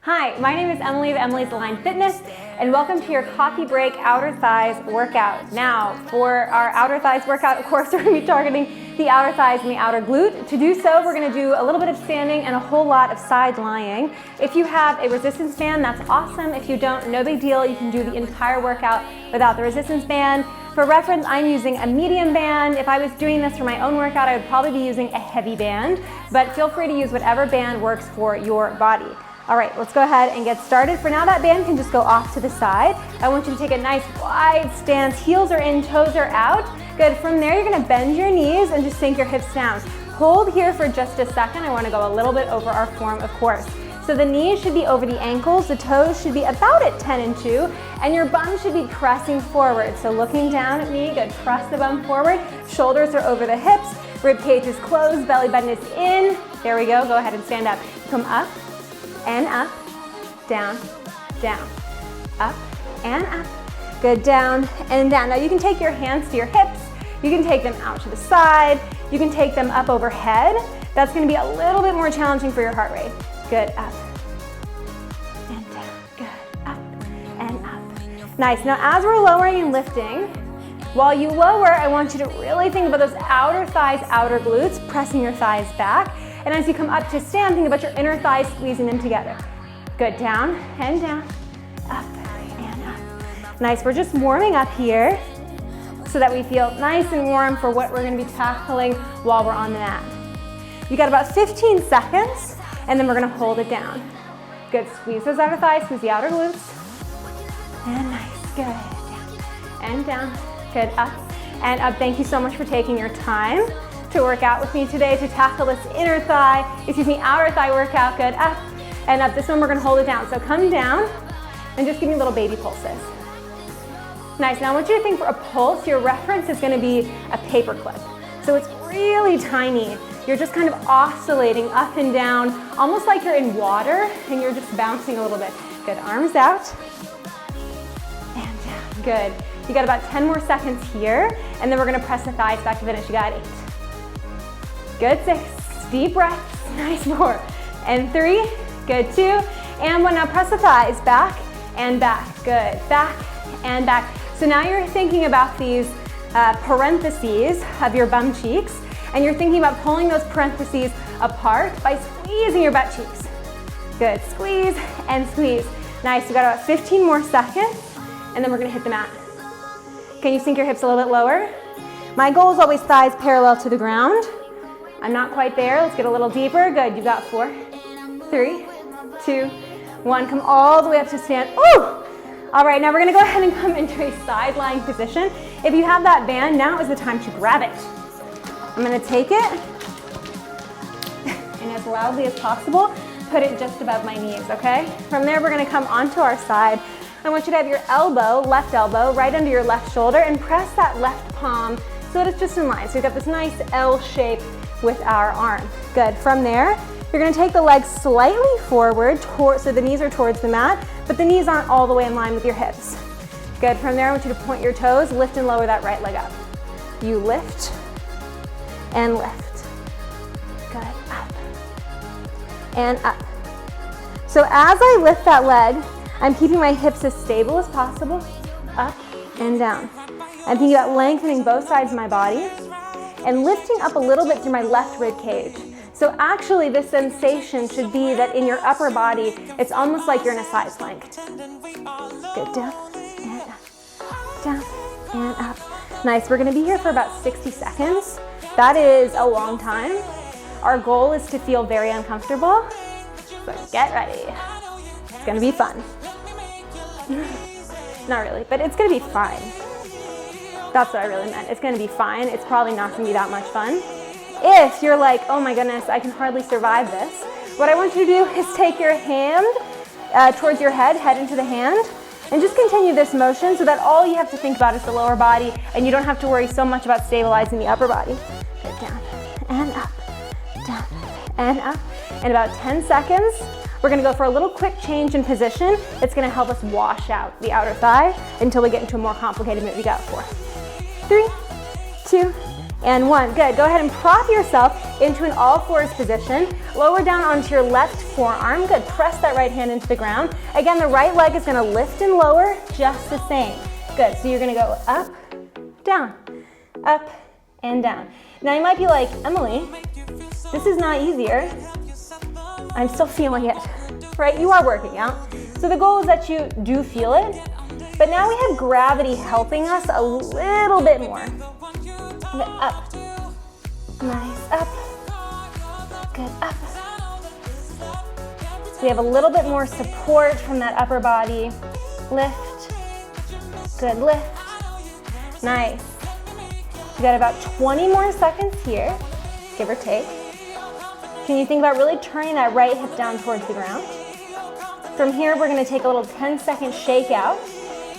Hi, my name is Emily of Emily's Aligned Fitness, and welcome to your coffee break outer thighs workout. Now, for our outer thighs workout, of course, we're gonna be targeting the outer thighs and the outer glute. To do so, we're gonna do a little bit of standing and a whole lot of side lying. If you have a resistance band, that's awesome. If you don't, no big deal. You can do the entire workout without the resistance band. For reference, I'm using a medium band. If I was doing this for my own workout, I would probably be using a heavy band, but feel free to use whatever band works for your body. All right, let's go ahead and get started. For now, that band can just go off to the side. I want you to take a nice wide stance. Heels are in, toes are out. Good, from there, you're gonna bend your knees and just sink your hips down. Hold here for just a second. I wanna go a little bit over our form, of course. So the knees should be over the ankles, the toes should be about at 10 and 2, and your bum should be pressing forward. So looking down at me, good, press the bum forward. Shoulders are over the hips, rib cage is closed, belly button is in. There we go ahead and stand up. Come up and up, down, down, up and up. Good, down and down. Now you can take your hands to your hips, you can take them out to the side, you can take them up overhead. That's gonna be a little bit more challenging for your heart rate. Good, up and down, good, up and up. Nice, now as we're lowering and lifting, while you lower, I want you to really think about those outer thighs, outer glutes, pressing your thighs back. And as you come up to stand, think about your inner thighs squeezing them together. Good, down and down, up and up. Nice, we're just warming up here so that we feel nice and warm for what we're gonna be tackling while we're on the mat. You got about 15 seconds, and then we're gonna hold it down. Good, squeeze those outer thighs, squeeze the outer glutes. And nice, good, down and down, good, up and up. Thank you so much for taking your time to work out with me today to tackle this outer thigh workout. Good, up and up. This one we're gonna hold it down. So come down and just give me little baby pulses. Nice, now I want you to think for a pulse, your reference is gonna be a paper clip. So it's really tiny. You're just kind of oscillating up and down, almost like you're in water and you're just bouncing a little bit. Good, arms out and down, good. You got about 10 more seconds here, and then we're gonna press the thighs back to finish. You got 8. Good, 6, deep breaths, nice, 4, and 3, good, 2, and 1. Now press the thighs back and back, good, back and back. So now you're thinking about these parentheses of your bum cheeks, and you're thinking about pulling those parentheses apart by squeezing your butt cheeks. Good, squeeze and squeeze. Nice, you got about 15 more seconds, and then we're gonna hit the mat. Can you sink your hips a little bit lower? My goal is always thighs parallel to the ground. I'm not quite there. Let's get a little deeper. Good, you got 4, 3, 2, 1. Come all the way up to stand. Ooh! All right, now we're gonna go ahead and come into a side lying position. If you have that band, now is the time to grab it. I'm gonna take it, and as loudly as possible, put it just above my knees, okay? From there, we're gonna come onto our side. I want you to have your elbow, left elbow, right under your left shoulder, and press that left palm so that it's just in line. So we've got this nice L shape with our arm. Good, from there, you're gonna take the legs slightly forward, so the knees are towards the mat, but the knees aren't all the way in line with your hips. Good, from there, I want you to point your toes, lift and lower that right leg up. You lift and lift. Good, up and up. So as I lift that leg, I'm keeping my hips as stable as possible, up and down. I'm thinking about lengthening both sides of my body and lifting up a little bit through my left rib cage. So actually this sensation should be that in your upper body, it's almost like you're in a side plank. Good, down and up, down and up. Nice, we're gonna be here for about 60 seconds. That is a long time. Our goal is to feel very uncomfortable, so get ready. It's gonna be fun. Not really, but it's gonna be fine. That's what I really meant. It's gonna be fine. It's probably not gonna be that much fun. If you're like, oh my goodness, I can hardly survive this, what I want you to do is take your hand towards your head into the hand, and just continue this motion so that all you have to think about is the lower body, and you don't have to worry so much about stabilizing the upper body. Good, down and up, down and up. In about 10 seconds, we're gonna go for a little quick change in position. It's gonna help us wash out the outer thigh until we get into a more complicated move. You got 4, 3, 2, and 1. Good. Go ahead and prop yourself into an all fours position. Lower down onto your left forearm. Good. Press that right hand into the ground. Again, the right leg is going to lift and lower just the same. Good. So you're going to go up, down, up, and down. Now you might be like, Emily, this is not easier. I'm still feeling it, right? You are working out. So the goal is that you do feel it, but now we have gravity helping us a little bit more. Good, up. Nice, up. Good, up. So we have a little bit more support from that upper body. Lift. Good, lift. Nice. You got about 20 more seconds here, give or take. Can you think about really turning that right hip down towards the ground? From here, we're gonna take a little 10-second shake out,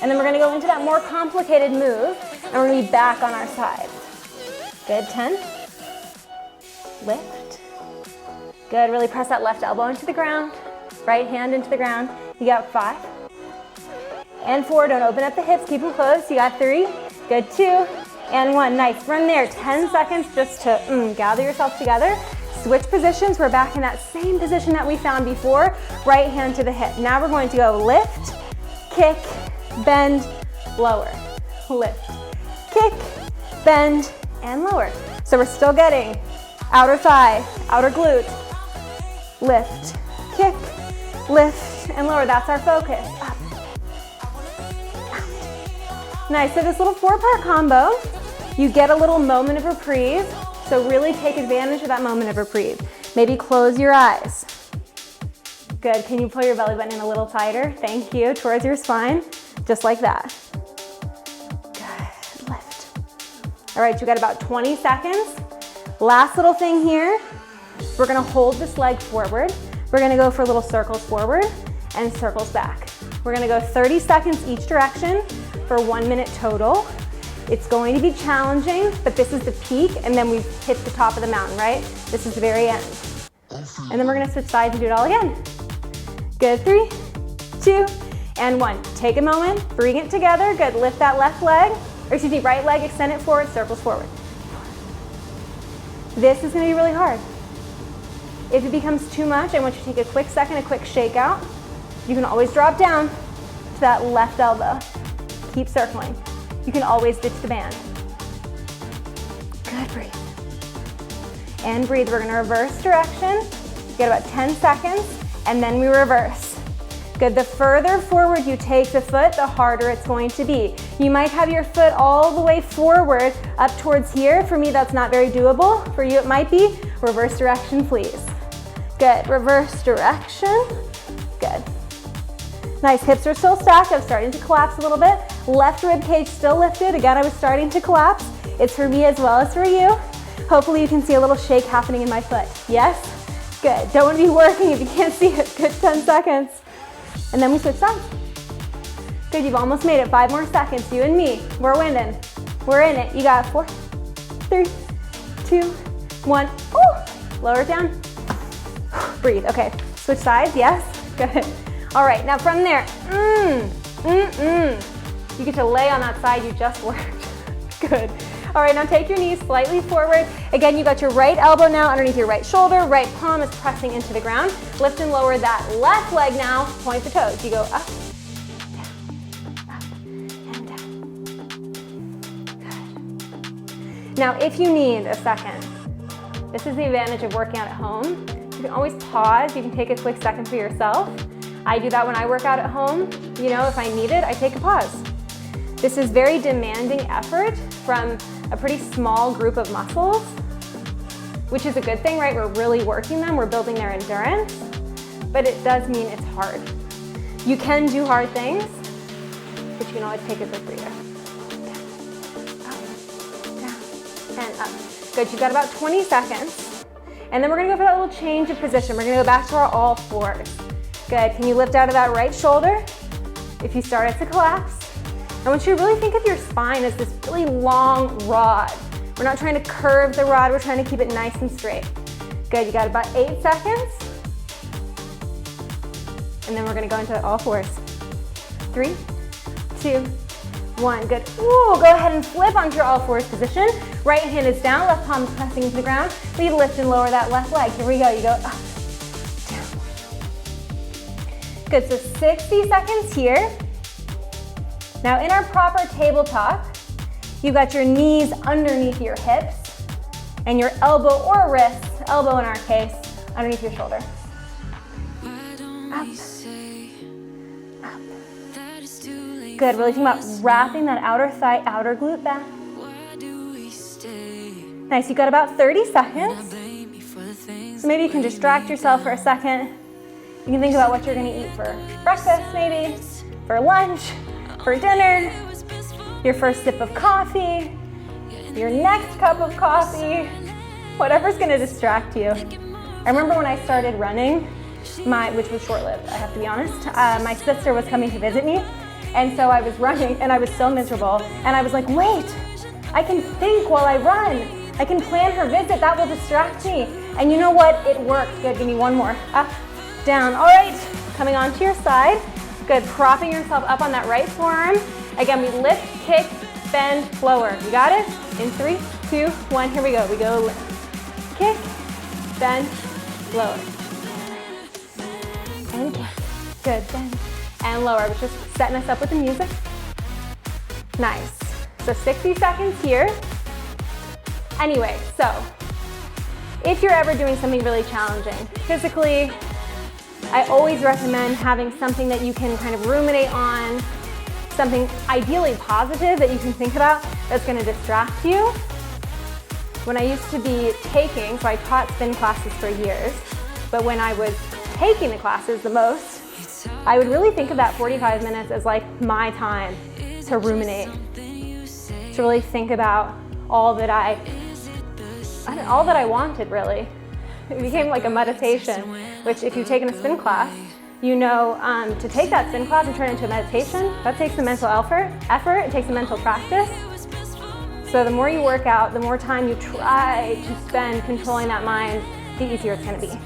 and then we're gonna go into that more complicated move, and we're gonna be back on our sides. Good, 10. Lift. Good, really press that left elbow into the ground, right hand into the ground. You got 5. And 4, don't open up the hips, keep them closed. You got 3, good, 2, and 1. Nice, run there, 10 seconds just to gather yourself together. Switch positions, we're back in that same position that we found before. Right hand to the hip. Now we're going to go lift, kick, bend, lower. Lift, kick, bend, and lower. So we're still getting outer thigh, outer glute. Lift, kick, lift, and lower. That's our focus. Up, out. Nice, so this little 4-part combo, you get a little moment of reprieve. So really take advantage of that moment of reprieve. Maybe close your eyes. Good, can you pull your belly button in a little tighter? Thank you, towards your spine, just like that. Good, lift. All right, you got about 20 seconds. Last little thing here, we're gonna hold this leg forward. We're gonna go for little circles forward and circles back. We're gonna go 30 seconds each direction for 1 minute total. It's going to be challenging, but this is the peak, and then we've hit the top of the mountain, right? This is the very end. And then we're gonna switch sides and do it all again. Good, 3, 2, and 1. Take a moment, bring it together. Good, lift that left leg, or excuse me, right leg, extend it forward, circles forward. This is gonna be really hard. If it becomes too much, I want you to take a quick second, a quick shake out. You can always drop down to that left elbow. Keep circling. You can always ditch the band. Good, breathe. And breathe, we're gonna reverse direction. Get about 10 seconds, and then we reverse. Good, the further forward you take the foot, the harder it's going to be. You might have your foot all the way forward up towards here. For me, that's not very doable. For you, it might be. Reverse direction, please. Good, reverse direction. Good. Nice, hips are still stacked. I'm starting to collapse a little bit. Left rib cage still lifted. Again, I was starting to collapse. It's for me as well as for you. Hopefully you can see a little shake happening in my foot. Yes? Good. Don't want to be working if you can't see it. Good, 10 seconds. And then we switch sides. Good, you've almost made it. 5 more seconds, you and me. We're winning. We're in it. You got 4, 3, 2, 1. Ooh. Lower it down. Breathe. Okay, switch sides, yes? Good. All right, now from there, you get to lay on that side you just worked. Good. All right, now take your knees slightly forward. Again, you got your right elbow now underneath your right shoulder. Right palm is pressing into the ground. Lift and lower that left leg now. Point the toes. You go up, down, up, and down. Good. Now, if you need a second, this is the advantage of working out at home. You can always pause. You can take a quick second for yourself. I do that when I work out at home. You know, if I need it, I take a pause. This is very demanding effort from a pretty small group of muscles, which is a good thing, right? We're really working them, we're building their endurance, but it does mean it's hard. You can do hard things, but you can always take a quick breather. Down, and up. Good, you've got about 20 seconds. And then we're gonna go for that little change of position. We're gonna go back to our all fours. Good, can you lift out of that right shoulder? If you start it to collapse, I want you to really think of your spine as this really long rod. We're not trying to curve the rod, we're trying to keep it nice and straight. Good, you got about 8 seconds. And then we're gonna go into all fours. 3, 2, 1, good. Ooh, go ahead and flip onto your all fours position. Right hand is down, left palm is pressing into the ground. Lead, lift, and lower that left leg. Here we go. You go up, down. Good, so 60 seconds here. Now in our proper tabletop, you've got your knees underneath your hips and your elbow or wrist, elbow in our case, underneath your shoulder. Up. Up. Good, really think about wrapping that outer thigh, outer glute back. Nice, you got about 30 seconds. So maybe you can distract yourself for a second. You can think about what you're gonna eat for breakfast maybe, for lunch, for dinner, your first sip of coffee, your next cup of coffee, whatever's gonna distract you. I remember when I started running, which was short-lived, I have to be honest, my sister was coming to visit me, and so I was running and I was so miserable, and I was like, wait, I can think while I run. I can plan her visit, that will distract me. And you know what, it worked. Good, give me one more. Up, down, all right. Coming onto your side. Good, propping yourself up on that right forearm. Again, we lift, kick, bend, lower. You got it? In 3, 2, 1, here we go. We go lift, kick, bend, lower. And kick, good, bend, and lower. I was just setting us up with the music. Nice, so 60 seconds here. Anyway, so if you're ever doing something really challenging physically, I always recommend having something that you can kind of ruminate on, something ideally positive that you can think about that's going to distract you. When I used to be taking, so I taught spin classes for years, but when I was taking the classes the most, I would really think of that 45 minutes as like my time to ruminate, to really think about all that I wanted, really. It became like a meditation, which if you've taken a spin class, you know to take that spin class and turn it into a meditation, that takes a mental effort, it takes a mental practice. So the more you work out, the more time you try to spend controlling that mind, the easier it's gonna be.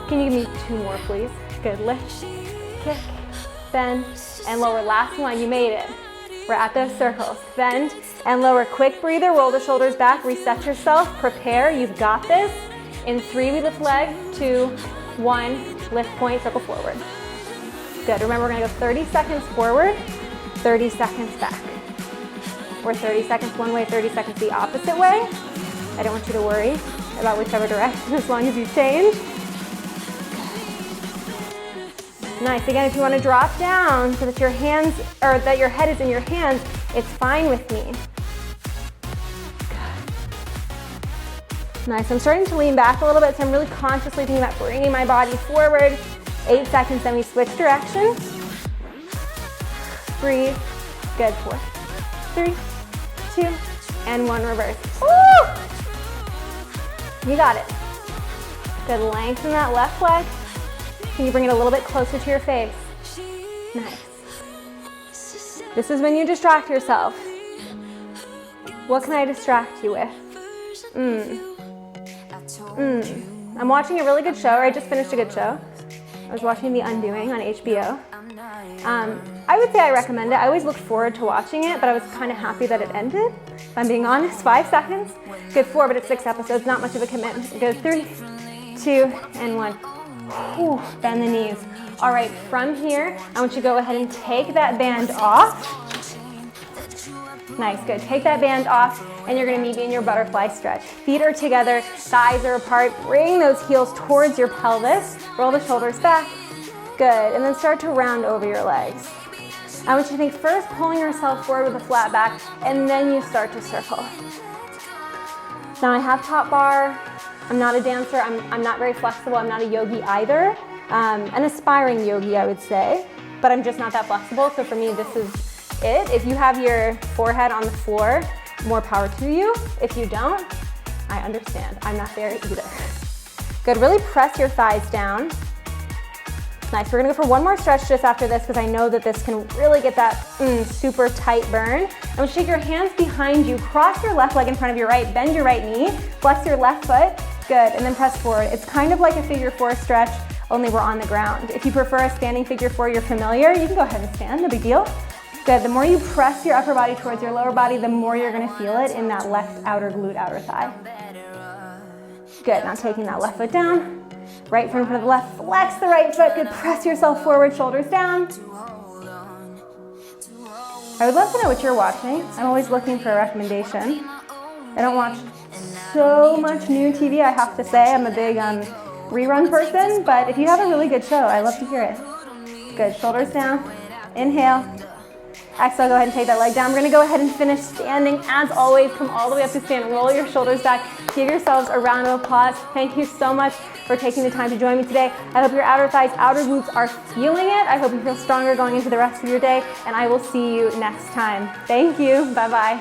Can you give me 2 more, please? Good, lift, kick, bend, and lower. Last one, you made it. We're at those circles. Bend and lower. Quick breather, roll the shoulders back, reset yourself, prepare, you've got this. In 3, we lift leg, 2, 1, lift point, circle forward. Good, remember we're gonna go 30 seconds forward, 30 seconds back. Or 30 seconds one way, 30 seconds the opposite way. I don't want you to worry about whichever direction as long as you change. Nice, again, if you want to drop down so that your hands, or that your head is in your hands, it's fine with me. Good. Nice, I'm starting to lean back a little bit, so I'm really consciously thinking about bringing my body forward. 8 seconds, then we switch directions. Breathe, good, 4, 3, 2, and 1, reverse. Woo! You got it. Good, lengthen that left leg. Can you bring it a little bit closer to your face? Nice. This is when you distract yourself. What can I distract you with? I'm watching a really good show, or I just finished a good show. I was watching The Undoing on HBO. I would say I recommend it. I always looked forward to watching it, but I was kind of happy that it ended. If I'm being honest, 5 seconds. Good, 4, but it's 6 episodes, not much of a commitment. Good, 3, 2, and 1. Ooh, bend the knees. All right, from here, I want you to go ahead and take that band off. Nice, good. Take that band off, and you're gonna meet me in your butterfly stretch. Feet are together, thighs are apart. Bring those heels towards your pelvis. Roll the shoulders back. Good, and then start to round over your legs. I want you to think first pulling yourself forward with a flat back, and then you start to circle. Now I have top bar. I'm not a dancer, I'm not very flexible, I'm not a yogi either. An aspiring yogi, I would say, but I'm just not that flexible, so for me, this is it. If you have your forehead on the floor, more power to you. If you don't, I understand, I'm not there either. Good, really press your thighs down. Nice, we're gonna go for one more stretch just after this because I know that this can really get that super tight burn. I'm gonna shake your hands behind you, cross your left leg in front of your right, bend your right knee, flex your left foot, good, and then press forward. It's kind of like a figure 4 stretch, only we're on the ground. If you prefer a standing figure 4, you're familiar, you can go ahead and stand, no big deal. Good. The more you press your upper body towards your lower body, the more you're going to feel it in that left outer glute, outer thigh. Good. Now taking that left foot down, right foot in front of the left, flex the right foot. Good. Press yourself forward, shoulders down. I would love to know what you're watching. I'm always looking for a recommendation. I don't watch so much new TV, I have to say. I'm a big rerun person, but if you have a really good show, I love to hear it. Good. Shoulders down. Inhale. Exhale, go ahead and take that leg down. We're gonna go ahead and finish standing. As always, come all the way up to stand. Roll your shoulders back. Give yourselves a round of applause. Thank you so much for taking the time to join me today. I hope your outer thighs, outer glutes are feeling it. I hope you feel stronger going into the rest of your day, and I will see you next time. Thank you. Bye-bye.